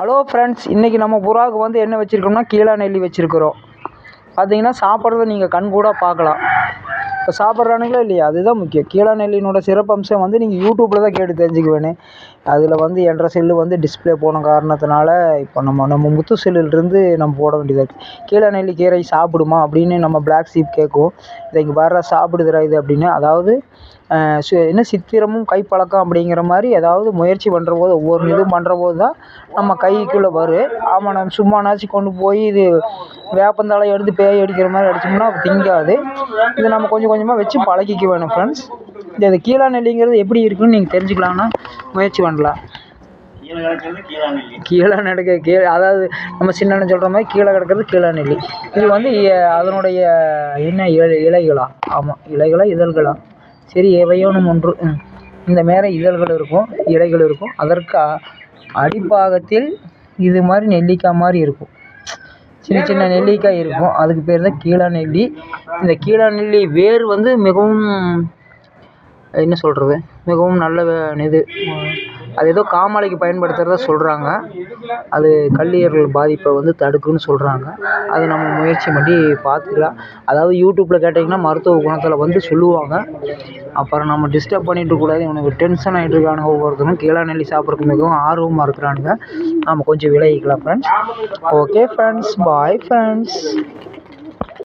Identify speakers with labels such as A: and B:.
A: Hello friends, இன்றைக்கி நம்ம புறாவுக்கு வந்து என்ன வச்சுருக்கோம்னா கீழா நெல்லி வச்சுருக்குறோம். பார்த்தீங்கன்னா சாப்பிட்றத நீங்கள் கண் கூட பார்க்கலாம். இப்போ சாப்பிட்றானுங்களோ இல்லையா, அதுதான் முக்கியம். கீழா நெல்லினோட சிறப்பம்சம் வந்து நீங்கள் யூடியூப்பில் தான் கேட்டு தெரிஞ்சுக்க வேணும். அதில் வந்து என்ற செல்லு வந்து டிஸ்பிளே போன காரணத்தினால இப்போ நம்ம முத்து செல்லுலேருந்து நம்ம போட வேண்டியதாக இருக்குது. கீழா நெல்லி கீரை சாப்பிடுமா அப்படின்னு நம்ம பிளாக் ஷீப் கேட்கும். இதை இங்கே வர சாப்பிடுதுரா இது அப்படின்னு. அதாவது என்ன சித்திரமும் கைப்பழக்கம் அப்படிங்கிற மாதிரி ஏதாவது முயற்சி பண்ணுற போது ஒவ்வொரு இதுவும் பண்ணுற போது தான் நம்ம கைக்குள்ளே வரும். ஆமாம், நம்ம சும்மானாச்சும் கொண்டு போய் இது வேப்பந்தழை எடுத்து பேய் அடிக்கிற மாதிரி அடித்தோம்னா திங்காது. இதை நம்ம கொஞ்சம் கொஞ்சமாக வச்சு பழகிக்க வேணும் ஃப்ரெண்ட்ஸ். இது கீழா நெல்லிங்கிறது எப்படி இருக்குன்னு நீங்கள் தெரிஞ்சுக்கலாம்னா முயற்சி பண்ணலாம். கீழே நடக்க அதாவது நம்ம சின்ன சொல்கிற மாதிரி கீழே கிடக்கிறது கீழா நெல்லி. இது வந்து அதனுடைய என்ன இலைகளா? ஆமாம், இலைகளா இதழ்களா? சரி, எவையோனும் ஒன்று. இந்த மேலே இதழ்கள் இருக்கும், இலைகள் இருக்கும். அதற்கு அடிப்பாகத்தில் இது மாதிரி நெல்லிக்காய் மாதிரி இருக்கும், சின்ன சின்ன நெல்லிக்காய் இருக்கும். அதுக்கு பேர் தான் கீழா நெல்லி. இந்த கீழா நெல்லி வேர் வந்து மிகவும் என்ன சொல்கிறது, மிகவும் நல்ல இது. அது ஏதோ காமாலைக்கு பயன்படுத்துகிறதா சொல்கிறாங்க. அது கல்லீரல் பாதிப்பை வந்து தடுக்குன்னு சொல்கிறாங்க. அதை நம்ம முயற்சி பண்ணி பார்த்துக்கலாம். அதாவது யூடியூப்பில் கேட்டிங்கன்னா மருத்துவ குணத்தில் வந்து சொல்லுவாங்க. அப்புறம் நம்ம டிஸ்டர்ப் பண்ணிட்டு இருக்கக்கூடாது. இவனுக்கு டென்ஷன் ஆகிட்டு இருக்கானுங்க. ஒவ்வொருத்தரும் கீழா நெல்லி சாப்பிட்றதுக்கு மிகவும் ஆர்வமாக இருக்கிறானுங்க. நம்ம கொஞ்சம் விலகிக்கலாம் friends. Okay friends, bye friends.